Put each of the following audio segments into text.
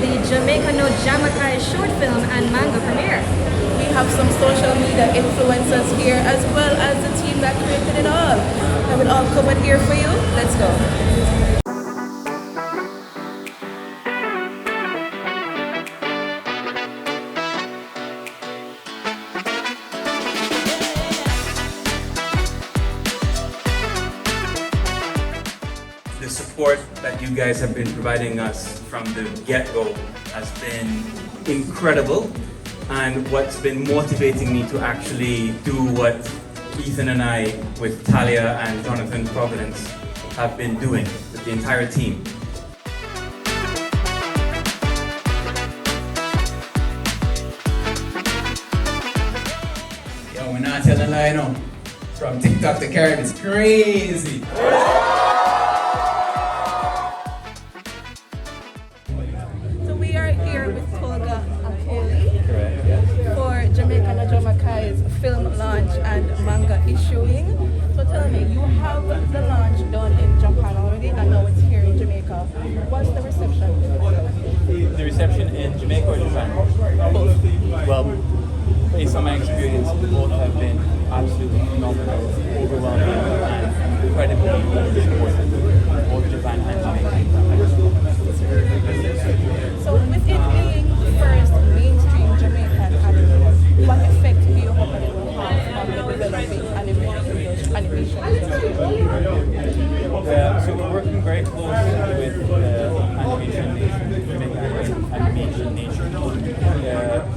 the Jamaica No Ja Makai short film and manga premiere. We have some social media influencers here as well as the team that created it all. I will all covered here for you. Let's go. The support that you guys have been providing us from the get-go has been incredible, and what's been motivating me to actually do what Ethan and I with Talia and Jonathan Providence have been doing with the entire team. Yo, we're not telling a lie, no. From TikTok to Caribbean, it's crazy. So we are here with Tolga for Jamaica No Ja Makai's film launch and manga issuing. So tell me, you have the launch done in Japan already and now it's here in Jamaica. What's the reception? The reception in Jamaica or Japan? Both. Well, based on my experience, both have been absolutely phenomenal, overwhelming, and incredibly supportive. Both Japan and Jamaica. So with it being the first mainstream Jamaican anime, what effect do you hope it will have on the developing animation industry? So we're working very closely with Animation Nation, Jamaica Animation Nation.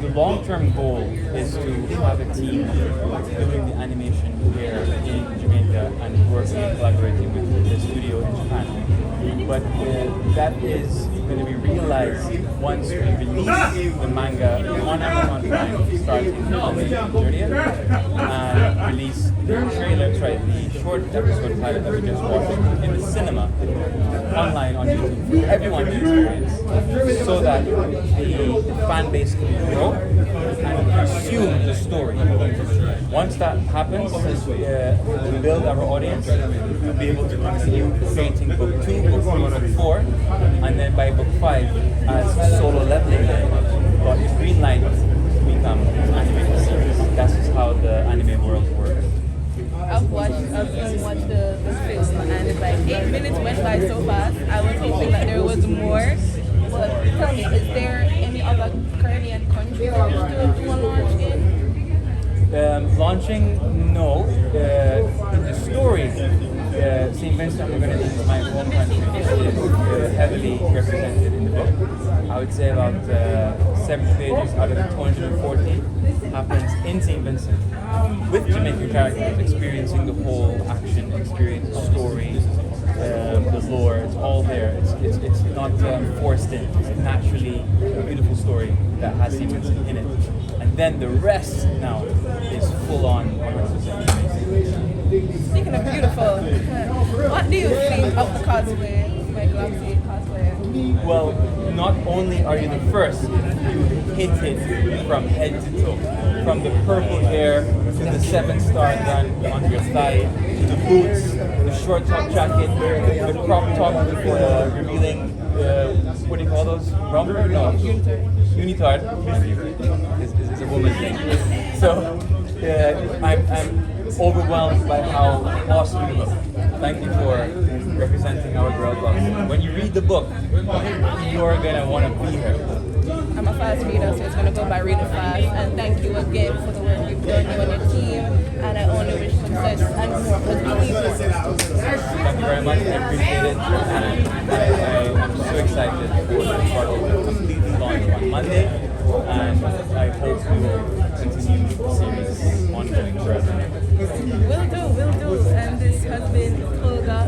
The long-term goal is to have a team doing the animation here in Jamaica and working and collaborating with the studio in Japan. But that is going to be realized once we release the manga on Amazon Prime starting on the 30th and release the trailer, the short episode pilot that we just watched in the cinema online on YouTube for everyone to experience, so that the fan base can grow and consume the story. Once that happens, we build our audience, we'll be able to continue creating book 2, book 3, book 4, and then by book 5, as solo leveling, got the green light to become an animated series. That's just how the anime world works. I've watched the film and like 8 minutes went by so fast. I was hoping that there was more. But tell me, is there any other Caribbean country to do a launch in? Launching, no. The story, St. Vincent, we're going to name my home country, is heavily represented in the book. I would say about 70 pages out of 240 happens in St. Vincent with Jamaican characters, experiencing the whole action experience, the story, the lore. It's all there. It's not forced in. It's naturally a beautiful story that has St. Vincent in it. And then the rest now is full on 100%. Speaking of beautiful, what do you think of the cosplay, like Glamsy cosplay? Well, not only are you the first, you hit it from head to toe. From the purple hair to the 7-star gun on your thigh, to the boots, the short top jacket, the crop top revealing, what do you call those? Romper? No. Unitard. Is a woman thing. So, I'm overwhelmed by how awesome you look. Thank you for representing our girl boss. When you read the book, you're gonna want to be here. I'm a fast reader, so it's going to go by really fast. And thank you again for the work you've done, you and your team. And I only wish success and more, because we need success. Thank you very much. I appreciate it. And I'm so excited for the project to completely launch on Monday. And I hope we will continue the series ongoing forever. Will do. And this has been Tolga.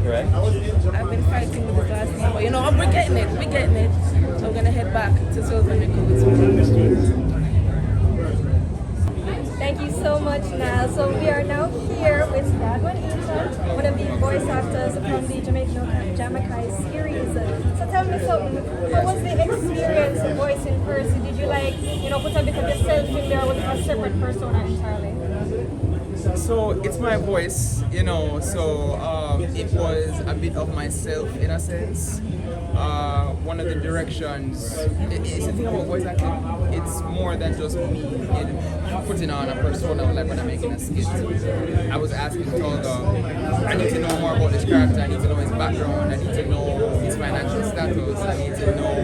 Correct? I've been fighting with this last name, but you know, we're getting it. So we're going to head back to Silver N3ko. Thank you so much, Nile. So we are now here with Dadwan Ethan, one of the voice actors from the Jamaica No Ja Makai series. So tell me something, how was the experience voicing Percy? Did you put a bit of yourself in there, or was it a separate persona entirely? So it's my voice, so it was a bit of myself in a sense. One of the directions, it's the thing about voice acting, it's more than just me putting on a persona like when I'm making a skit. I was asking Tolga, I need to know more about this character, I need to know his background, I need to know his financial status, I need to know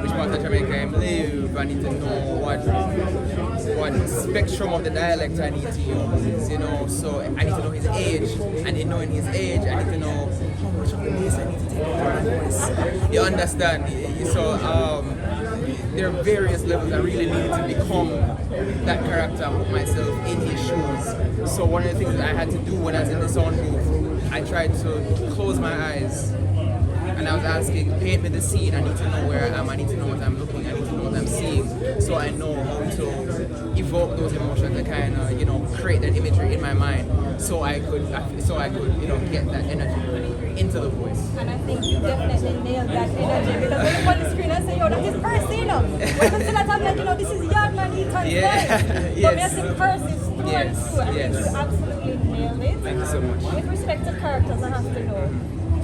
which part of Jamaica I live, I need to know what spectrum of the dialect I need to use, so I need to know his age, and in knowing his age, I need to know how much of the bass I need to take for my voice. You understand? So there are various levels I really needed to become that character, put myself in his shoes. So one of the things that I had to do when I was in the sound booth, I tried to close my eyes and I was asking, paint me the scene, I need to know where I am, I need to know what I'm looking, I need to know what I'm seeing, so I know how to evoke those emotions and kind of, create that imagery in my mind, so I could, get that energy into the voice. And I think you definitely nailed that energy because when you on the screen, I say, yo, that is Percy, When I still I'm like, this is young man, Ethan's voice. Yes. But I say Percy through and Yes. through. I think Yes. you absolutely nailed it. Thank you so much. With respect to characters, I have to know,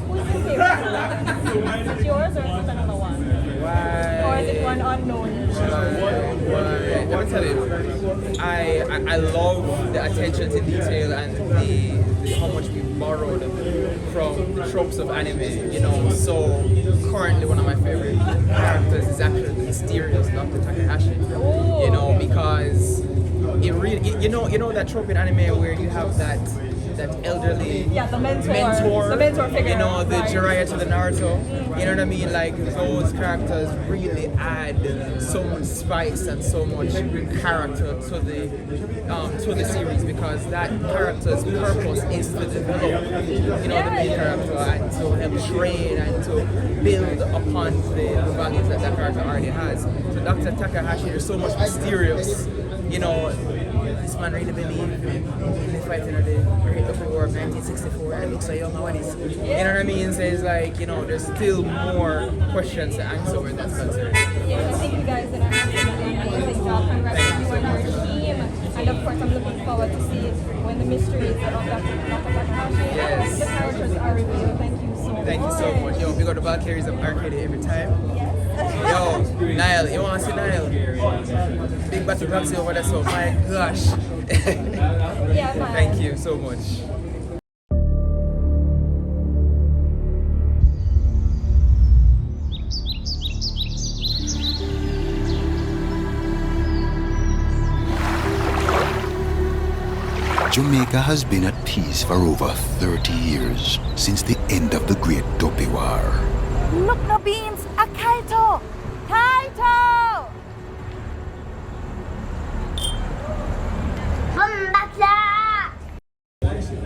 who's your favorite? Is it yours or is it another one? Why? Or is it one unknown? Why? Let me tell you, I love the attention to detail and the how much we borrowed from the tropes of anime, so currently one of my favorite characters is actually the mysterious Dr. Takahashi, because it really, that trope in anime where you have that elderly the mentor figure, the Jiraiya to the Naruto, you know what I mean? Like those characters really add so much spice and so much character to the series because that character's purpose is to develop, the main character and to help train and to build upon the values that character already has. So Dr. Takahashi is so much mysterious, this man really believed in the fighting of the Great Open War of 1964 and it looks so young nowadays. You know what I mean? So it's like, there's still more questions to answer where that's concerned. Yeah, I think you guys did an absolutely amazing job. Congrats to you and your team. And of course, I'm looking forward to see when the mysteries of Dr. Takahashi and the characters are revealed. Thank you so much. Thank you so much. Yo, we got the Valkyries of Arcadia every time. Yes. Yo, Nile, you want to see Nile? Big battle proxy over there, so my gosh. Yeah, man. Thank you so much. Jamaica has been at peace for over 30 years, since the end of the Great Dopey War. Look, no beans! A kaito! Kaito!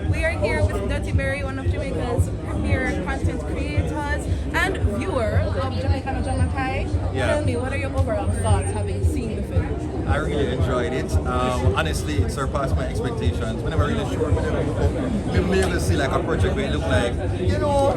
We are here with Dutty Berry, one of Jamaica's premier content creators and viewers of Jamaica No Ja Makai. Yeah. Tell me, what are your overall thoughts having seen the film? I really enjoyed it. Honestly, it surpassed my expectations. Whenever I really sure, I'm able to see like a project where it look like,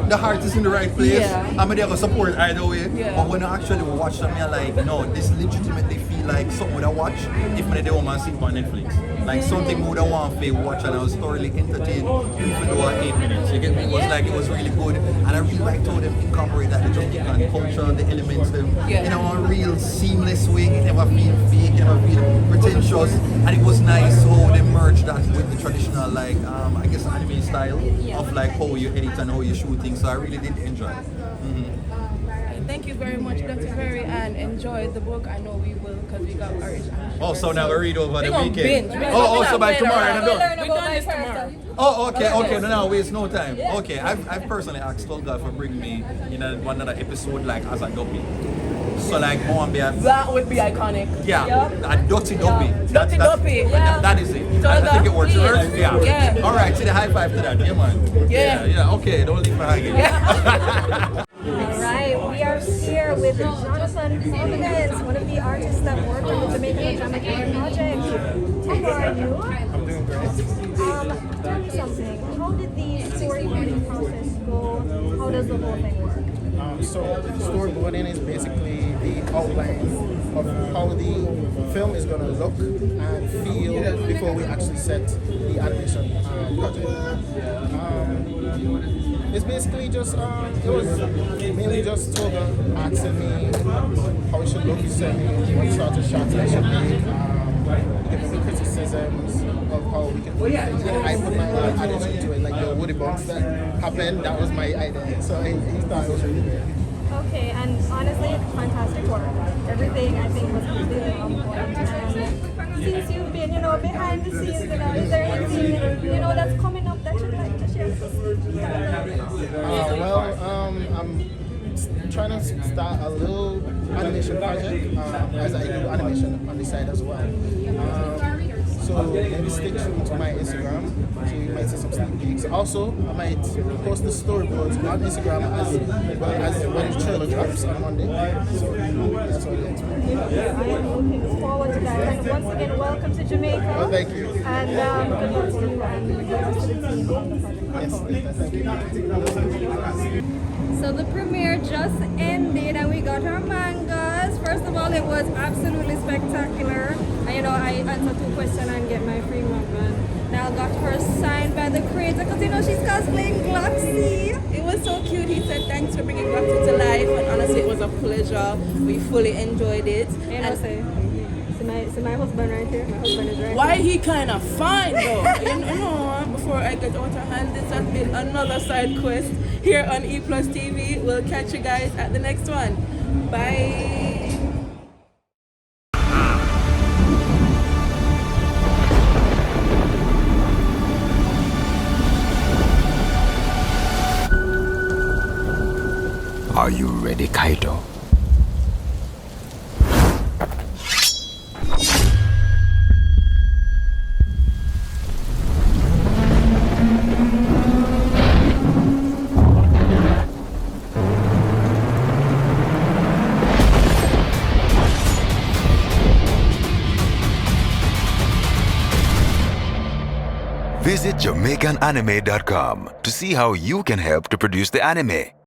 the heart is in the right place. Yeah. I'm there to support either way. Yeah. But when I actually watch them, I'm like, no, this legitimately feel like something would I watch if I didn't want to see it on Netflix. Like something would I want to watch and I was thoroughly entertained even though I 8 minutes. You get me? It was like, it was really good. And I really liked how them incorporate that the Jamaican culture, the elements, them, in a real seamless way. It never feel fake, it never feel pretentious. And it was nice how they merged that with the traditional, like, I guess anime style of like how you edit and how you shoot things. So I really did enjoy it. Thank you very much, Dr. Berry, and enjoy the book. I know we will because we got our Oh, so now we read over the weekend. Binge. Oh, so by tomorrow I'm We'll done. learn We're about done my this character. tomorrow. Oh, okay, no, waste no time. Okay, I've personally asked Tolga for bring me in one other episode like as a dopey. So like I want to be a That would be iconic. a dirty dopey. Dirty dopey. That is it. I think it works. Tolga, Yeah. yeah. All right, see the high five to that. Yeah, man. Yeah. Okay, don't leave me hanging. Alright, we are here with Jonathan Providence, one of the artists that worked on the Jamaica No Ja Makai project. How are you? I'm doing great. Tell me something. How did the storyboarding process go? How does the whole thing work? So the storyboarding is basically the outline of how the film is going to look and feel before we actually set the animation project. It's basically just, it was mainly just Toga asking me how it should look, he sent me what sort of shots I should make, giving me criticisms of how we can put things. And I put my own attitude to it, like the woody bumps that happened, that was my idea. So he thought it was really good. Okay, and honestly, fantastic work. Everything I think was completely on point. And since you've been, behind the scenes, is there anything, that's coming up that you'd like to share with us? I'm trying to start a little animation project as I do animation on the side as well. So maybe stay tuned to my Instagram, so you might see some sneak peeks. Also, I might post the storyboards on Instagram as when the trailer drops on Monday. So that's what it is. I am looking forward to that. And once again, welcome to Jamaica. Well, thank you. And good luck to you and the rest of the team on the project. Yes, thank you. So the premiere just ended and we got our mangas. First of all, it was absolutely spectacular. And I answered 2 questions and get my free manga. Now got her signed by the creator because she's cosplaying Gloxy. It was so cute. He said thanks for bringing Gloxy to life, and honestly it was a pleasure. We fully enjoyed it. See my husband right here. My husband is right Why here. he kind of fine though? Before I get out of hand, this has been another side quest here on ePlus TV. We'll catch you guys at the next one. Bye. Are you ready, Kaito? Visit JamaicanAnime.com to see how you can help to produce the anime.